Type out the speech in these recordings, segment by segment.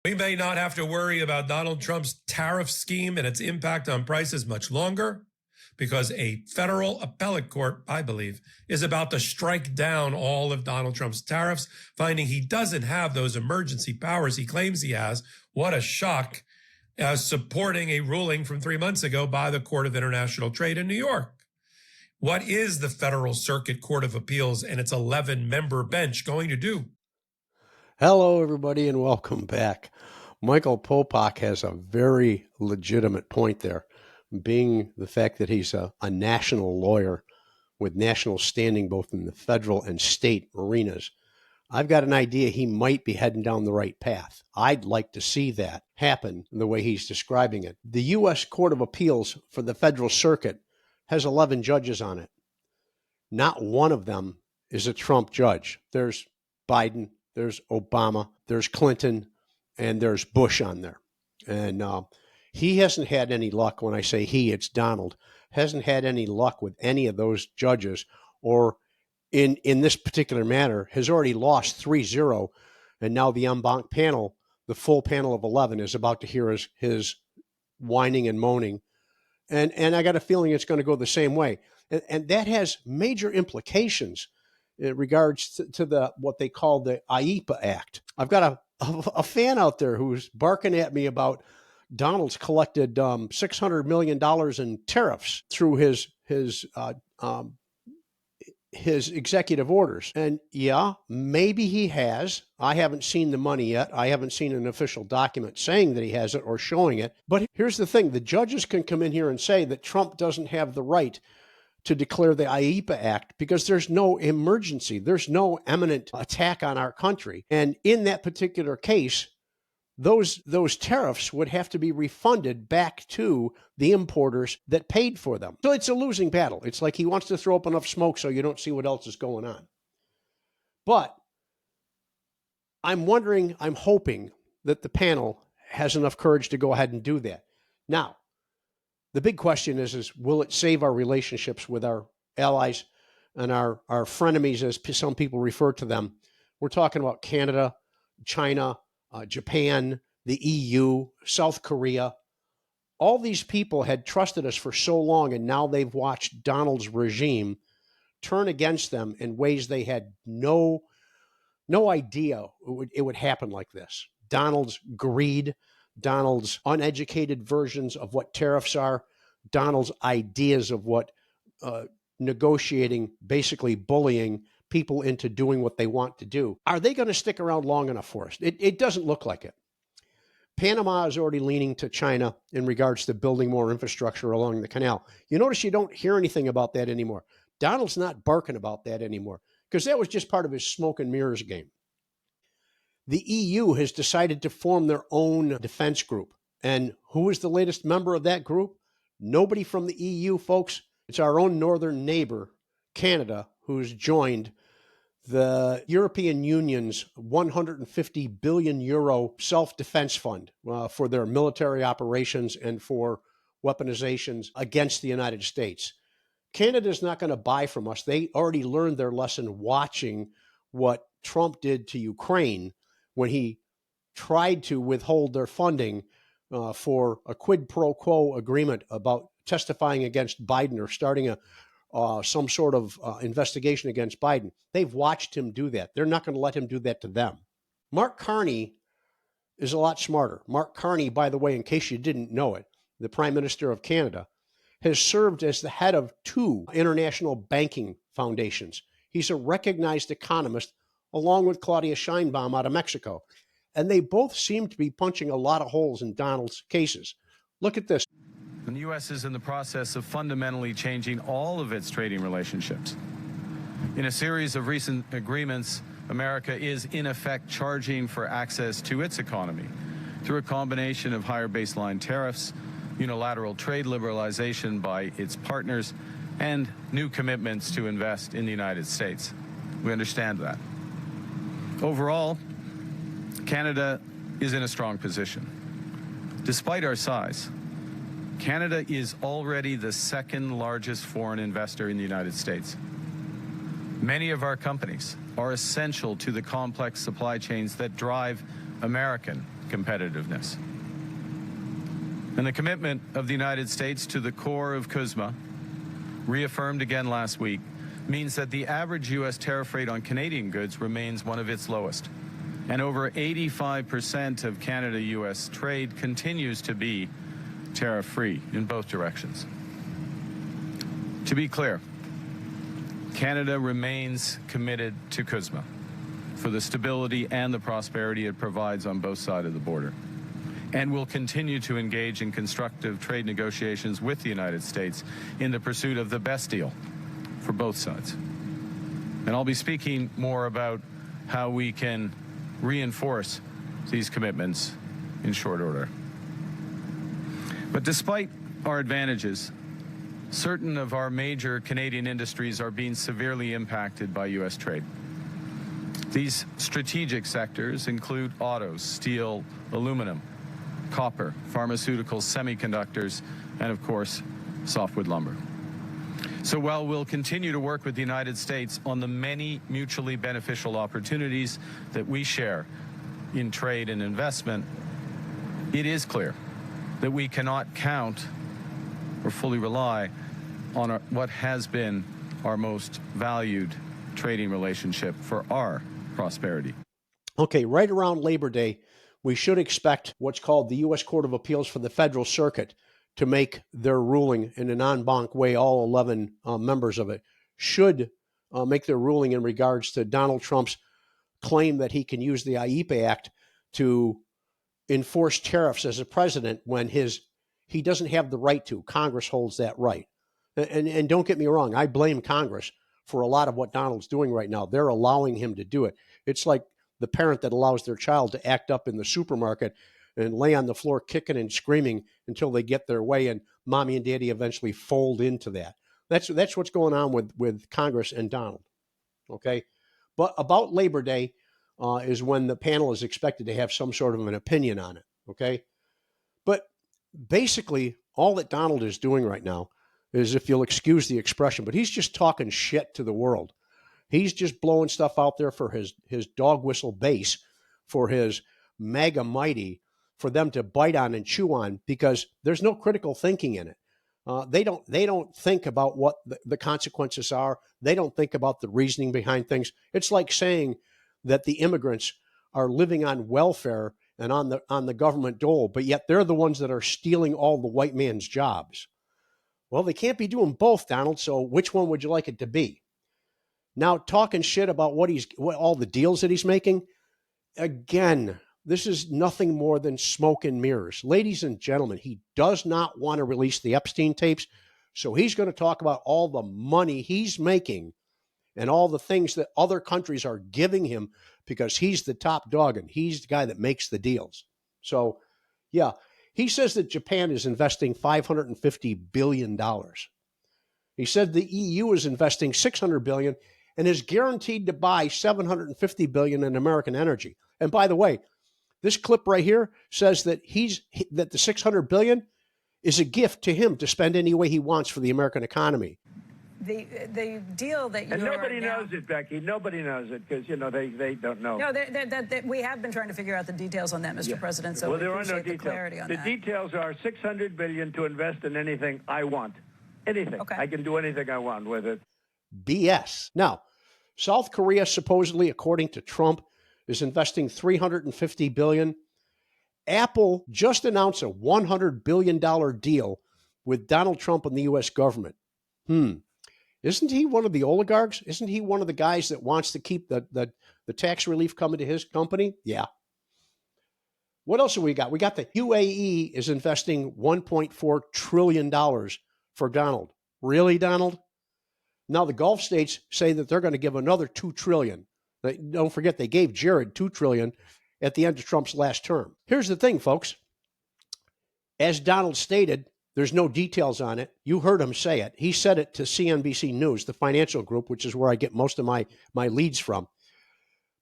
We may not have to worry about Donald Trump's tariff scheme and its impact on prices much longer, because a federal appellate court, I believe, is about to strike down all of Donald Trump's tariffs, finding he doesn't have those emergency powers he claims he has. What a shock, supporting a ruling from 3 months ago by the Court of International Trade in New York. What is the Federal Circuit Court of Appeals and its 11-member bench going to do? Hello, everybody, and welcome back. Michael Popok has a very legitimate point there, being the fact that he's a national lawyer with national standing both in the federal and state arenas. I've got an idea he might be heading down the right path. I'd like to see that happen the way he's describing it. The U.S. Court of Appeals for the Federal Circuit has 11 judges on it. Not one of them is a Trump judge. There's Biden, there's Obama, there's Clinton, and there's Bush on there. And he hasn't had any luck. When I say he, it's Donald. Hasn't had any luck with any of those judges, or in this particular matter, has already lost 3-0. And now the en banc panel, the full panel of 11, is about to hear his whining and moaning. And I got a feeling it's going to go the same way. And that has major implications in regards to the what they call the IEPA Act. I've got a fan out there who's barking at me about Donald's collected $600 million in tariffs through his executive orders. And yeah, maybe he has. I haven't seen the money yet. I haven't seen an official document saying that he has it or showing it. But here's the thing. The judges can come in here and say that Trump doesn't have the right to declare the IEPA Act because there's no emergency. There's no imminent attack on our country. And in that particular case, those tariffs would have to be refunded back to the importers that paid for them. So it's a losing battle. It's like he wants to throw up enough smoke so you don't see what else is going on. But I'm hoping that the panel has enough courage to go ahead and do that. Now, the big question is will it save our relationships with our allies and our frenemies, as some people refer to them? We're talking about Canada, China, Japan, the EU, South Korea. All these people had trusted us for so long, and now they've watched Donald's regime turn against them in ways they had no idea it would happen like this. Donald's greed, Donald's uneducated versions of what tariffs are, Donald's ideas of what negotiating, basically bullying people into doing what they want to do. Are they going to stick around long enough for us? It doesn't look like it. Panama is already leaning to China in regards to building more infrastructure along the canal. You notice you don't hear anything about that anymore. Donald's not barking about that anymore because that was just part of his smoke and mirrors game. The EU has decided to form their own defense group. And who is the latest member of that group? Nobody from the EU, folks. It's our own northern neighbor, Canada, who's joined the European Union's 150 billion euro self-defense fund for their military operations and for weaponizations against the United States. Canada's not going to buy from us. They already learned their lesson watching what Trump did to Ukraine when he tried to withhold their funding for a quid pro quo agreement about testifying against Biden or starting some sort of investigation against Biden. They've watched him do that. They're not going to let him do that to them. Mark Carney is a lot smarter. Mark Carney, by the way, in case you didn't know it, the Prime Minister of Canada, has served as the head of 2 international banking foundations. He's a recognized economist, along with Claudia Sheinbaum out of Mexico. And they both seem to be punching a lot of holes in Donald's cases. Look at this. And the U.S. is in the process of fundamentally changing all of its trading relationships. In a series of recent agreements, America is in effect charging for access to its economy through a combination of higher baseline tariffs, unilateral trade liberalization by its partners, and new commitments to invest in the United States. We understand that. Overall, Canada is in a strong position. Despite our size, Canada is already the second largest foreign investor in the United States. Many of our companies are essential to the complex supply chains that drive American competitiveness. And the commitment of the United States to the core of CUSMA, reaffirmed again last week, means that the average U.S. tariff rate on Canadian goods remains one of its lowest. And over 85% of Canada-U.S. trade continues to be tariff-free in both directions. To be clear, Canada remains committed to CUSMA for the stability and the prosperity it provides on both sides of the border, and will continue to engage in constructive trade negotiations with the United States in the pursuit of the best deal for both sides. And I'll be speaking more about how we can reinforce these commitments in short order. But despite our advantages, certain of our major Canadian industries are being severely impacted by U.S. trade. These strategic sectors include autos, steel, aluminum, copper, pharmaceuticals, semiconductors, and of course, softwood lumber. So while we'll continue to work with the United States on the many mutually beneficial opportunities that we share in trade and investment, it is clear that we cannot count or fully rely on what has been our most valued trading relationship for our prosperity. Okay, right around Labor Day, we should expect what's called the U.S. Court of Appeals for the Federal Circuit to make their ruling in an en banc way. All 11 members of it should make their ruling in regards to Donald Trump's claim that he can use the IEEPA Act to enforce tariffs as a president when he doesn't have the right to. Congress holds that right. And don't get me wrong, I blame Congress for a lot of what Donald's doing right now. They're allowing him to do it. It's like the parent that allows their child to act up in the supermarket and lay on the floor kicking and screaming until they get their way, and mommy and daddy eventually fold into that. That's what's going on with Congress and Donald. Okay? But about Labor Day is when the panel is expected to have some sort of an opinion on it. Okay? But basically, all that Donald is doing right now is, if you'll excuse the expression, but he's just talking shit to the world. He's just blowing stuff out there for his dog whistle base, for his MAGA mighty, for them to bite on and chew on, because there's no critical thinking in it. They don't think about what the consequences are. They don't think about the reasoning behind things. It's like saying that the immigrants are living on welfare and on the government dole, but yet they're the ones that are stealing all the white man's jobs. Well, they can't be doing both, Donald, so which one would you like it to be? Now, talking shit about what all the deals that he's making, again, this is nothing more than smoke and mirrors. Ladies and gentlemen, he does not want to release the Epstein tapes, so he's going to talk about all the money he's making and all the things that other countries are giving him because he's the top dog and he's the guy that makes the deals. So, yeah, he says that Japan is investing $550 billion. He said the EU is investing $600 billion and is guaranteed to buy $750 billion in American energy. And by the way, this clip right here says that that the $600 billion is a gift to him to spend any way he wants for the American economy. The deal that you and nobody knows it, Becky. Nobody knows it because they don't know. No, we have been trying to figure out the details on that, Mr. President. So well, there are no the details. Clarity on the that. details are $600 billion to invest in anything I want. Anything. Okay. I can do anything I want with it. BS. Now, South Korea supposedly, according to Trump, is investing $350 billion. Apple just announced a $100 billion deal with Donald Trump and the U.S. government. Isn't he one of the oligarchs? Isn't he one of the guys that wants to keep the tax relief coming to his company? Yeah. What else have we got? We got the UAE is investing $1.4 trillion for Donald. Really, Donald? Now the Gulf states say that they're going to give another $2 trillion. Don't forget, they gave Jared $2 trillion at the end of Trump's last term. Here's the thing, folks. As Donald stated, there's no details on it. You heard him say it. He said it to CNBC News, the financial group, which is where I get most of my leads from.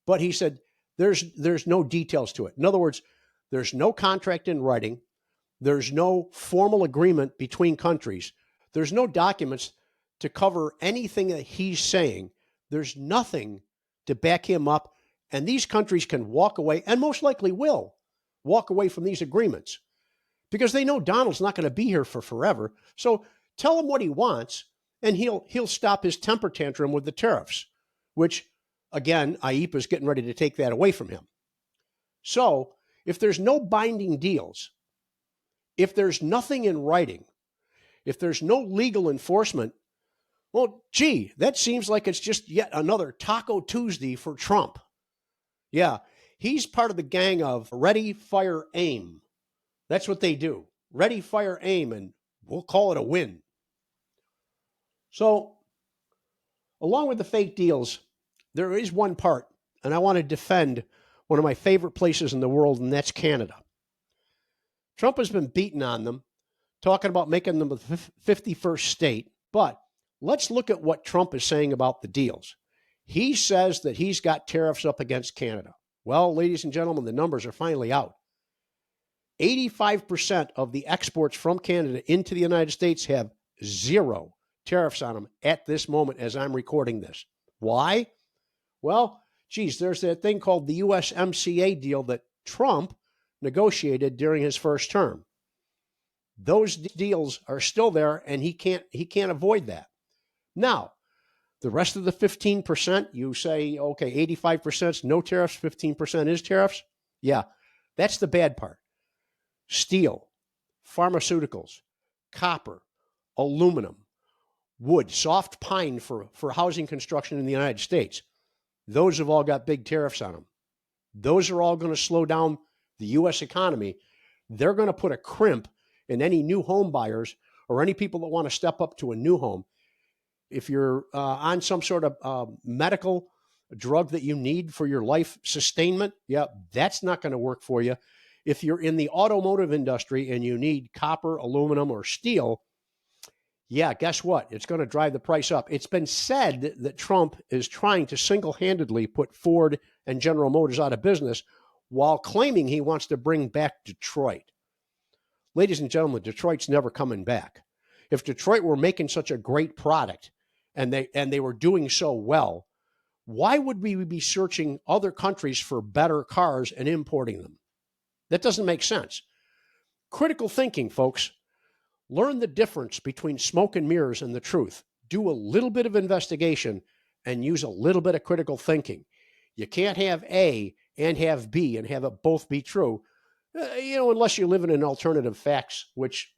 But he said there's no details to it. In other words, there's no contract in writing. There's no formal agreement between countries. There's no documents to cover anything that he's saying. There's nothing to back him up. And these countries can walk away, and most likely will, walk away from these agreements because they know Donald's not going to be here for forever. So tell him what he wants, and he'll stop his temper tantrum with the tariffs, which, again, IEEPA is getting ready to take that away from him. So if there's no binding deals, if there's nothing in writing, if there's no legal enforcement, well, gee, that seems like it's just yet another Taco Tuesday for Trump. Yeah, he's part of the gang of ready, fire, aim. That's what they do. Ready, fire, aim, and we'll call it a win. So, along with the fake deals, there is one part, and I want to defend one of my favorite places in the world, and that's Canada. Trump has been beating on them, talking about making them the 51st state, but let's look at what Trump is saying about the deals. He says that he's got tariffs up against Canada. Well, ladies and gentlemen, the numbers are finally out. 85% of the exports from Canada into the United States have zero tariffs on them at this moment as I'm recording this. Why? Well, geez, there's that thing called the USMCA deal that Trump negotiated during his first term. Those deals are still there, and he can't avoid that. Now, the rest of the 15%, you say, okay, 85% is no tariffs, 15% is tariffs. Yeah, that's the bad part. Steel, pharmaceuticals, copper, aluminum, wood, soft pine for housing construction in the United States. Those have all got big tariffs on them. Those are all going to slow down the U.S. economy. They're going to put a crimp in any new home buyers or any people that want to step up to a new home. If you're on some sort of medical drug that you need for your life sustainment, yeah, that's not going to work for you. If you're in the automotive industry and you need copper, aluminum, or steel, yeah, guess what? It's going to drive the price up. It's been said that Trump is trying to single-handedly put Ford and General Motors out of business while claiming he wants to bring back Detroit. Ladies and gentlemen, Detroit's never coming back. If Detroit were making such a great product and they were doing so well, why would we be searching other countries for better cars and importing them? That doesn't make sense. Critical thinking, folks. Learn the difference between smoke and mirrors and the truth. Do a little bit of investigation and use a little bit of critical thinking. You can't have A and have B and have it both be true, unless you live in an alternative facts, which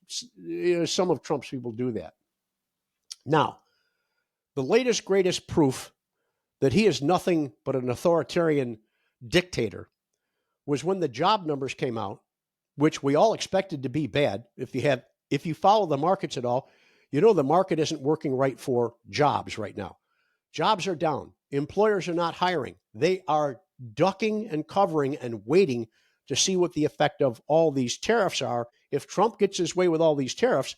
some of Trump's people do that. Now, the latest, greatest proof that he is nothing but an authoritarian dictator was when the job numbers came out, which we all expected to be bad. If you follow the markets at all, the market isn't working right for jobs right now. Jobs are down. Employers are not hiring. They are ducking and covering and waiting to see what the effect of all these tariffs are. If Trump gets his way with all these tariffs,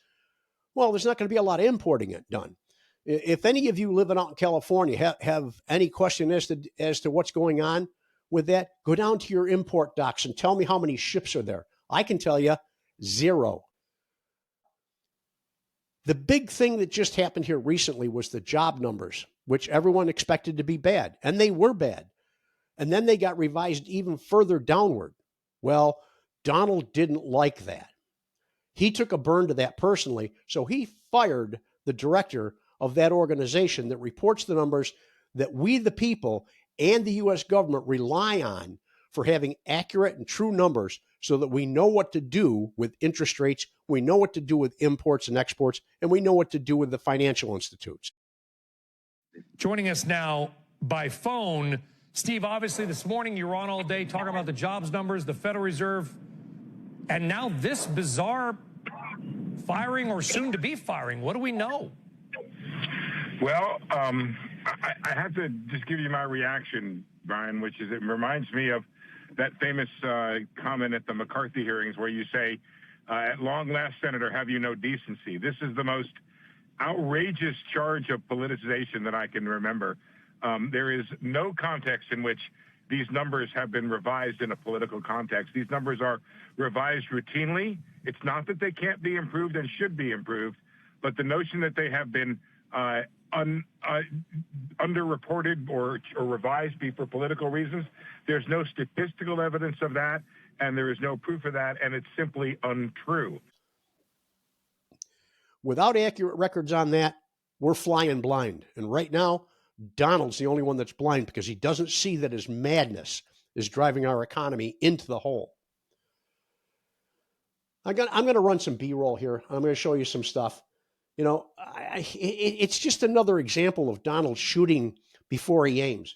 well, there's not going to be a lot of importing it done. If any of you living out in California have any question as to what's going on with that, go down to your import docks and tell me how many ships are there. I can tell you, 0. The big thing that just happened here recently was the job numbers, which everyone expected to be bad, and they were bad. And then they got revised even further downward. Well, Donald didn't like that. He took a burn to that personally, so he fired the director of that organization that reports the numbers that we, the people, and the U.S. government rely on for having accurate and true numbers so that we know what to do with interest rates, we know what to do with imports and exports, and we know what to do with the financial institutes. Joining us now by phone, Steve, obviously this morning you were on all day talking about the jobs numbers, the Federal Reserve, and now this bizarre firing or soon to be firing. What do we know? Well, I have to just give you my reaction, Brian, which is it reminds me of that famous comment at the McCarthy hearings where you say, at long last, Senator, have you no decency? This is the most outrageous charge of politicization that I can remember. There is no context in which these numbers have been revised in a political context. These numbers are revised routinely. It's not that they can't be improved and should be improved, but the notion that they have been underreported or revised for political reasons, there's no statistical evidence of that. and there is no proof of that, and it's simply untrue. Without accurate records on that, we're flying blind. And right now, Donald's the only one that's blind because he doesn't see that his madness is driving our economy into the hole. I'm going to run some B-roll here. I'm going to show you some stuff. You know, it's just another example of Donald shooting before he aims.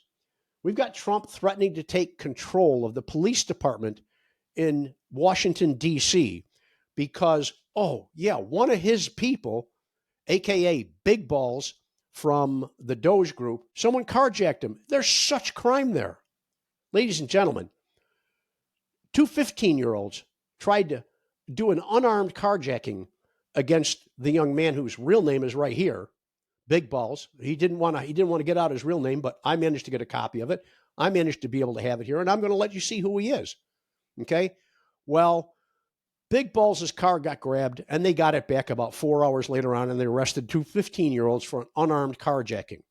We've got Trump threatening to take control of the police department in Washington, D.C. because, one of his people, a.k.a. Big Balls from the Doge group, someone carjacked him. There's such crime there. Ladies and gentlemen, two 15-year-olds tried to do an unarmed carjacking against the young man whose real name is right here, Big Balls. He didn't want to get out his real name, but I managed to get a copy of it. I managed to be able to have it here, and I'm going to let you see who he is. Okay? Well, Big Balls' car got grabbed, and they got it back about 4 hours later on, and they arrested two 15-year-olds for an unarmed carjacking.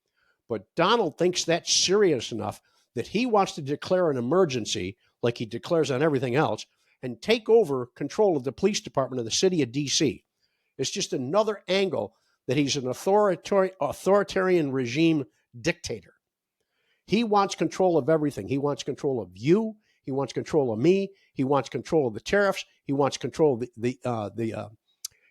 But Donald thinks that's serious enough that he wants to declare an emergency, like he declares on everything else, and take over control of the police department of the city of D.C. It's just another angle that he's an authoritarian regime dictator. He wants control of everything. He wants control of you. He wants control of me. He wants control of the tariffs. He wants control of the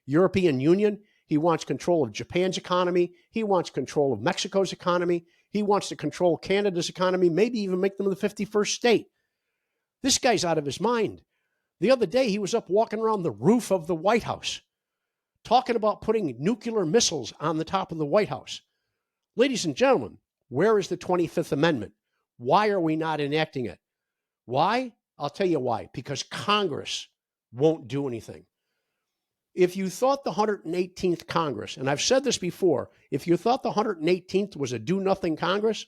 European Union. He wants control of Japan's economy. He wants control of Mexico's economy. He wants to control Canada's economy, maybe even make them the 51st state. This guy's out of his mind. The other day, he was up walking around the roof of the White House, talking about putting nuclear missiles on the top of the White House. Ladies and gentlemen, where is the 25th Amendment? Why are we not enacting it? Why? I'll tell you why. Because Congress won't do anything. If you thought the 118th Congress, and I've said this before, if you thought the 118th was a do-nothing Congress,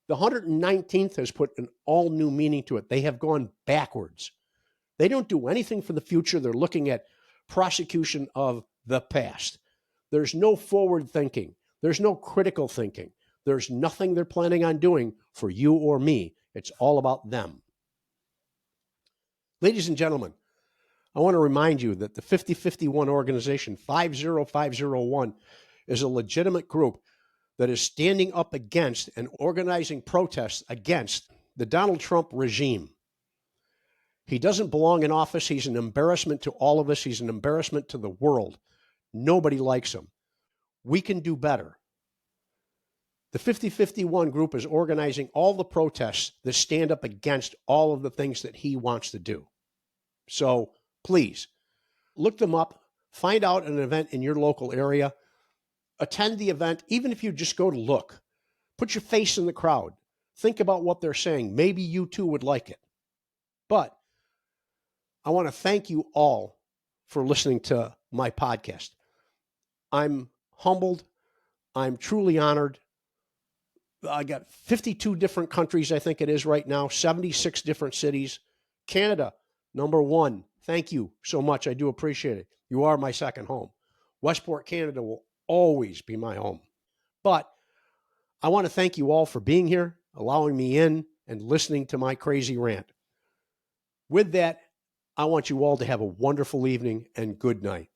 the 119th has put an all-new meaning to it. They have gone backwards. They don't do anything for the future. They're looking at prosecution of the past. There's no forward thinking. There's no critical thinking. There's nothing they're planning on doing for you or me. It's all about them. Ladies and gentlemen, I want to remind you that the 5051 organization, 50501, is a legitimate group that is standing up against and organizing protests against the Donald Trump regime. He doesn't belong in office. He's an embarrassment to all of us. He's an embarrassment to the world. Nobody likes him. We can do better. The 5051 group is organizing all the protests that stand up against all of the things that he wants to do. So please, look them up. Find out an event in your local area. Attend the event, even if you just go to look. Put your face in the crowd. Think about what they're saying. Maybe you too would like it. But I want to thank you all for listening to my podcast. I'm humbled. I'm truly honored. I got 52 different countries, I think it is right now, 76 different cities. Canada, #1. Thank you so much. I do appreciate it. You are my second home. Westport, Canada will always be my home. But I want to thank you all for being here, allowing me in, and listening to my crazy rant. With that, I want you all to have a wonderful evening and good night.